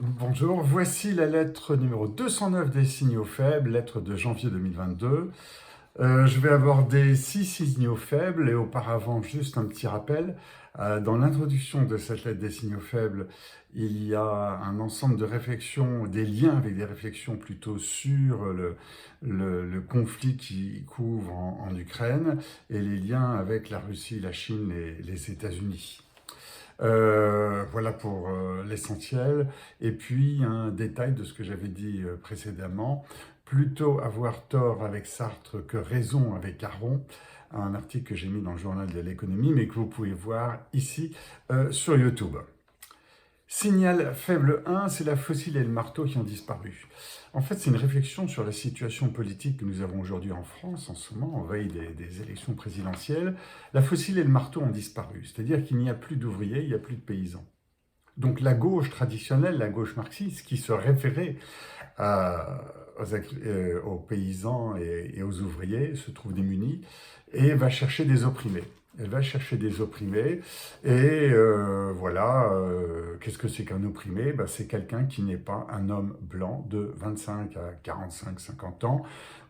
Bonjour, voici la lettre numéro 209 des signaux faibles, lettre de janvier 2022. Je vais aborder 6 signaux faibles et auparavant juste un petit rappel. Dans l'introduction de cette lettre des signaux faibles, il y a un ensemble de réflexions, des liens avec des réflexions plutôt sur le conflit qui couvre en Ukraine et les liens avec la Russie, la Chine et les États-Unis. Voilà pour l'essentiel. Et puis un détail de ce que j'avais dit précédemment, plutôt avoir tort avec Sartre que raison avec Aron, un article que j'ai mis dans le journal de l'économie, mais que vous pouvez voir ici sur YouTube. Signal faible 1, c'est la fossile et le marteau qui ont disparu. En fait, c'est une réflexion sur la situation politique que nous avons aujourd'hui en France, en ce moment, en veille des élections présidentielles. La fossile et le marteau ont disparu, c'est-à-dire qu'il n'y a plus d'ouvriers, il n'y a plus de paysans. Donc la gauche traditionnelle, la gauche marxiste, qui se référait aux paysans et aux ouvriers, se trouve démunie et va chercher des opprimés. Elle va chercher des opprimés et voilà, qu'est-ce que c'est qu'un opprimé? C'est quelqu'un qui n'est pas un homme blanc de 25 à 45-50 ans,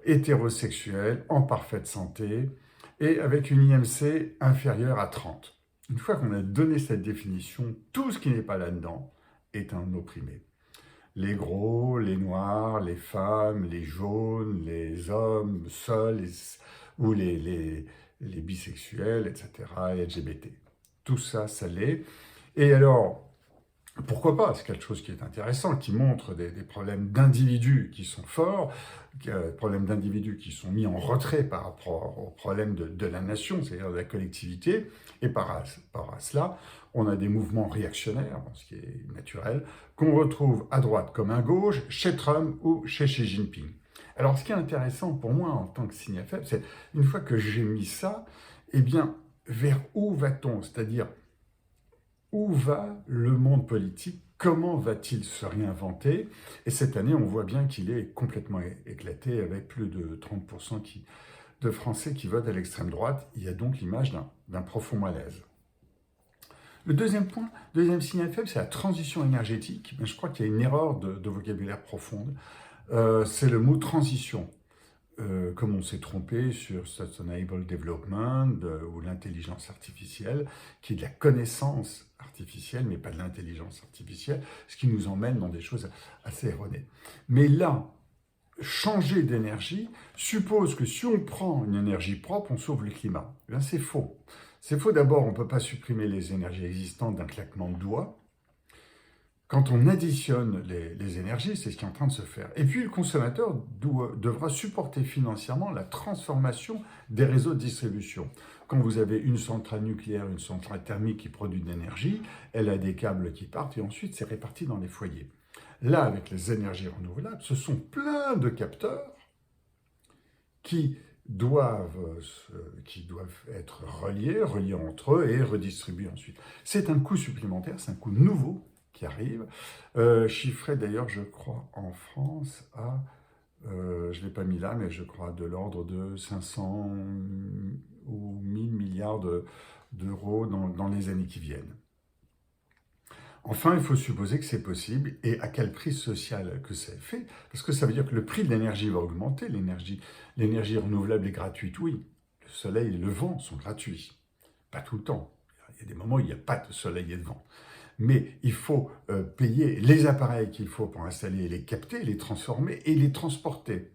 hétérosexuel, en parfaite santé et avec une IMC inférieure à 30. Une fois qu'on a donné cette définition, tout ce qui n'est pas là-dedans est un opprimé. Les gros, les noirs, les femmes, les jaunes, les hommes seuls ou les bisexuels, etc., les LGBT. Tout ça, ça l'est. Et alors, pourquoi pas? C'est quelque chose qui est intéressant, qui montre des problèmes d'individus qui sont forts, des problèmes d'individus qui sont mis en retrait par rapport aux problèmes de la nation, c'est-à-dire de la collectivité. Et par rapport à cela, on a des mouvements réactionnaires, ce qui est naturel, qu'on retrouve à droite comme à gauche, chez Trump ou chez Xi Jinping. Alors, ce qui est intéressant pour moi en tant que signal faible, c'est une fois que j'ai mis ça, eh bien, vers où va-t-on? C'est-à-dire, où va le monde politique? Comment va-t-il se réinventer? Et cette année, on voit bien qu'il est complètement éclaté, avec plus de 30% de Français qui votent à l'extrême droite. Il y a donc l'image d'un profond malaise. Le deuxième point, deuxième signal faible, c'est la transition énergétique. Je crois qu'il y a une erreur de vocabulaire profonde. C'est le mot transition. Comme on s'est trompé sur Sustainable Development ou l'intelligence artificielle, qui est de la connaissance artificielle, mais pas de l'intelligence artificielle, ce qui nous emmène dans des choses assez erronées. Mais là, changer d'énergie suppose que si on prend une énergie propre, on sauve le climat. Eh bien, c'est faux. C'est faux d'abord, on ne peut pas supprimer les énergies existantes d'un claquement de doigts. Quand on additionne les énergies, c'est ce qui est en train de se faire. Et puis le consommateur devra supporter financièrement la transformation des réseaux de distribution. Quand vous avez une centrale nucléaire, une centrale thermique qui produit de l'énergie, elle a des câbles qui partent et ensuite c'est réparti dans les foyers. Là, avec les énergies renouvelables, ce sont plein de capteurs qui doivent être reliés entre eux et redistribués ensuite. C'est un coût supplémentaire, c'est un coût nouveau qui arrive, chiffré d'ailleurs, je crois, en France à, je ne l'ai pas mis là, mais je crois de l'ordre de 500 ou 1000 milliards d'euros dans les années qui viennent. Enfin, il faut supposer que c'est possible et à quel prix social que c'est fait, parce que ça veut dire que le prix de l'énergie va augmenter, l'énergie renouvelable est gratuite, oui, le soleil et le vent sont gratuits, pas tout le temps, il y a des moments où il n'y a pas de soleil et de vent. Mais il faut payer les appareils qu'il faut pour installer, les capter, les transformer et les transporter.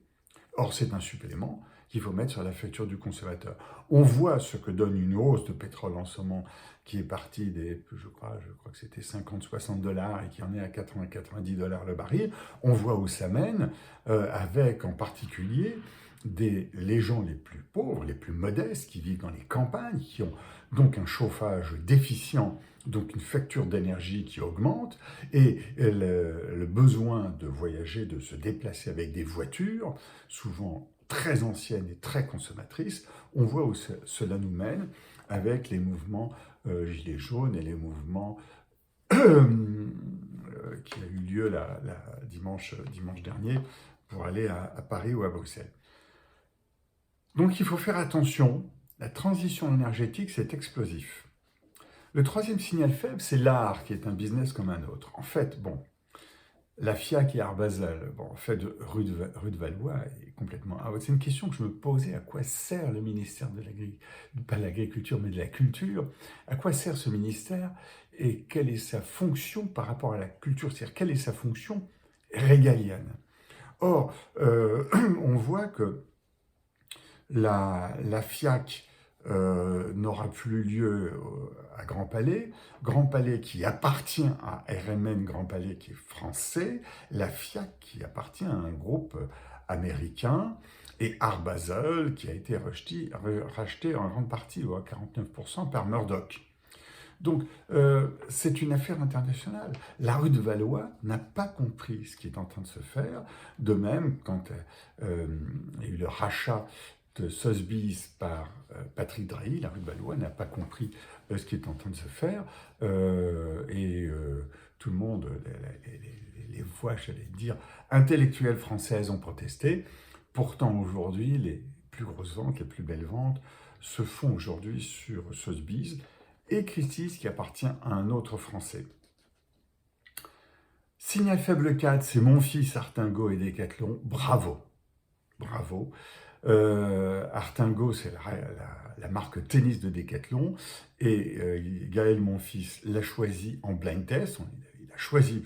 Or, c'est un supplément qu'il faut mettre sur la facture du consommateur. On voit ce que donne une hausse de pétrole en ce moment, qui est partie des, je crois que c'était 50-60 dollars et qui en est à 80-90 dollars le baril. On voit où ça mène, avec en particulier les gens les plus pauvres, les plus modestes, qui vivent dans les campagnes, qui ont donc un chauffage déficient, donc une facture d'énergie qui augmente, et le besoin de voyager, de se déplacer avec des voitures, souvent très anciennes et très consommatrices. On voit où cela nous mène avec les mouvements Gilets jaunes et les mouvements qui a eu lieu dimanche dernier pour aller à Paris ou à Bruxelles. Donc il faut faire attention, la transition énergétique c'est explosif. Le troisième signal faible, c'est l'art, qui est un business comme un autre. En fait, bon, la FIAC et Art Basel, bon, en fait, rue de Valois est complètement out. C'est une question que je me posais, à quoi sert le ministère de pas de l'agriculture, mais de la culture? À quoi sert ce ministère et quelle est sa fonction par rapport à la culture? C'est-à-dire, quelle est sa fonction régalienne? Or, on voit que la FIAC n'aura plus lieu à Grand Palais. Grand Palais qui appartient à RMN Grand Palais qui est français, la FIAC qui appartient à un groupe américain, et Art Basel qui a été racheté en grande partie, ou à 49%, par Murdoch. Donc, c'est une affaire internationale. La rue de Valois n'a pas compris ce qui est en train de se faire. De même, quand il y a eu le rachat de Sotheby's par Patrick Drahi, la rue de Valois n'a pas compris ce qui est en train de se faire. Tout le monde, les voix, j'allais dire, intellectuelles françaises ont protesté. Pourtant, aujourd'hui, les plus grosses ventes, les plus belles ventes se font aujourd'hui sur Sotheby's et Christie's qui appartient à un autre Français. Signal faible 4, c'est Mon Fils, Artingo et Decathlon. Bravo, bravo. Artingo, c'est la marque tennis de Decathlon, et Gaël Monfils l'a choisi en blind test. Il a choisi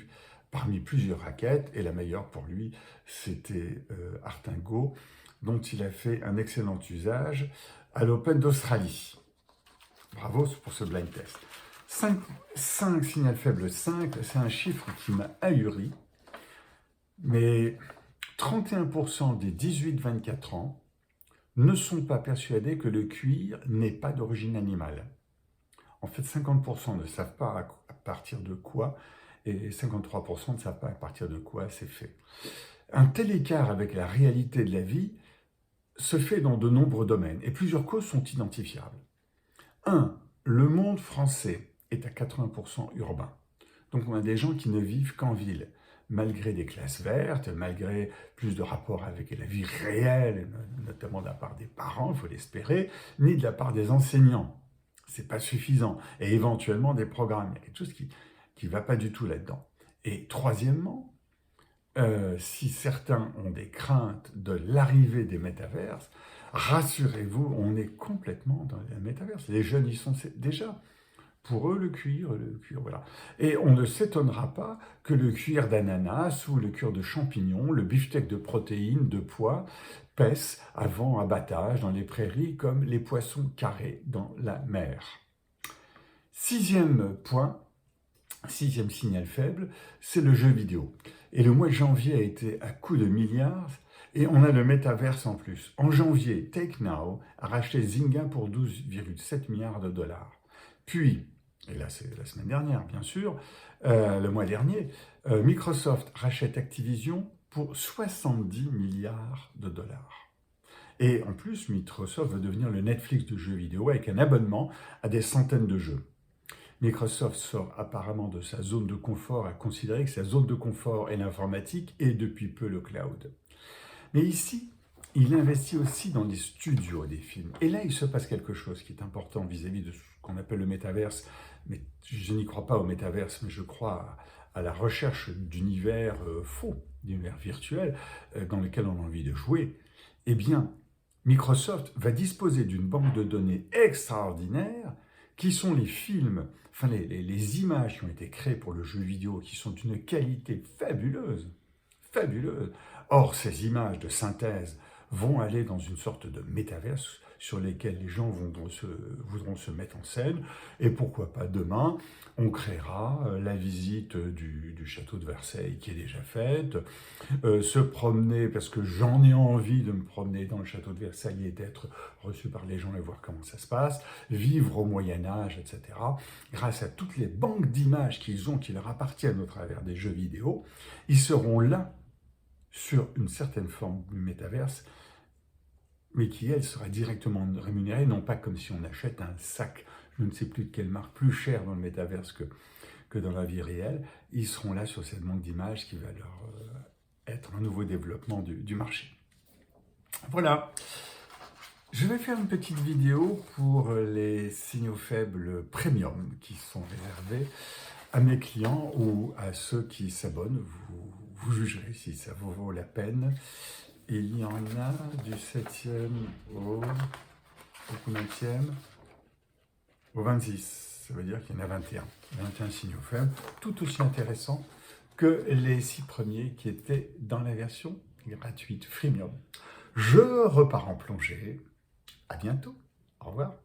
parmi plusieurs raquettes, et la meilleure pour lui, c'était Artingo, dont il a fait un excellent usage à l'Open d'Australie. Bravo pour ce blind test. 5 signal faible 5, c'est un chiffre qui m'a ahuri, mais 31% des 18-24 ans ne sont pas persuadés que le cuir n'est pas d'origine animale. En fait, 50% ne savent pas à partir de quoi, et 53% ne savent pas à partir de quoi c'est fait. Un tel écart avec la réalité de la vie se fait dans de nombreux domaines, et plusieurs causes sont identifiables. 1. Le monde français est à 80% urbain. Donc on a des gens qui ne vivent qu'en ville, malgré des classes vertes, malgré plus de rapports avec la vie réelle, notamment de la part des parents, il faut l'espérer, ni de la part des enseignants. C'est pas suffisant. Et éventuellement des programmes. Il y a quelque chose qui ne va pas du tout là-dedans. Et troisièmement, si certains ont des craintes de l'arrivée des métaverses, rassurez-vous, on est complètement dans la métaverse. Les jeunes y sont déjà. Pour eux, le cuir, voilà. Et on ne s'étonnera pas que le cuir d'ananas ou le cuir de champignon, le beefsteak de protéines, de pois, pèse avant abattage dans les prairies comme les poissons carrés dans la mer. Sixième point, sixième signal faible, c'est le jeu vidéo. Et le mois de janvier a été à coups de milliards, et on a le métaverse en plus. En janvier, Take Now a racheté Zynga pour 12,7 milliards de dollars. Puis, et là c'est la semaine dernière bien sûr, le mois dernier, Microsoft rachète Activision pour 70 milliards de dollars. Et en plus, Microsoft veut devenir le Netflix de jeux vidéo avec un abonnement à des centaines de jeux. Microsoft sort apparemment de sa zone de confort, à considérer que sa zone de confort est l'informatique et depuis peu le cloud. Mais ici, il investit aussi dans les studios des films. Et là, il se passe quelque chose qui est important vis-à-vis de ce qu'on appelle le métaverse. Mais je n'y crois pas au métaverse, mais je crois à la recherche d'univers faux, d'univers virtuels, dans lesquels on a envie de jouer. Eh bien, Microsoft va disposer d'une banque de données extraordinaire qui sont les films, enfin les images qui ont été créées pour le jeu vidéo, qui sont d'une qualité fabuleuse, fabuleuse. Or, ces images de synthèse vont aller dans une sorte de métaverse sur lesquels les gens voudront se mettre en scène. Et pourquoi pas demain, on créera la visite du château de Versailles qui est déjà faite, se promener, parce que j'en ai envie de me promener dans le château de Versailles et d'être reçu par les gens et voir comment ça se passe, vivre au Moyen-Âge, etc. Grâce à toutes les banques d'images qu'ils ont, qui leur appartiennent au travers des jeux vidéo, ils seront là sur une certaine forme du métaverse, mais qui, elle, sera directement rémunérée, non pas comme si on achète un sac, je ne sais plus de quelle marque, plus cher dans le métaverse que dans la vie réelle. Ils seront là sur cette banque d'images qui va leur être un nouveau développement du marché. Voilà. Je vais faire une petite vidéo pour les signaux faibles premium qui sont réservés à mes clients ou à ceux qui s'abonnent. Vous jugerez si ça vous vaut la peine. Et il y en a du 7e au combienième? Au 26. Ça veut dire qu'il y en a 21. 21 signaux faibles, tout aussi intéressants que les 6 premiers qui étaient dans la version gratuite, freemium. Je repars en plongée. À bientôt. Au revoir.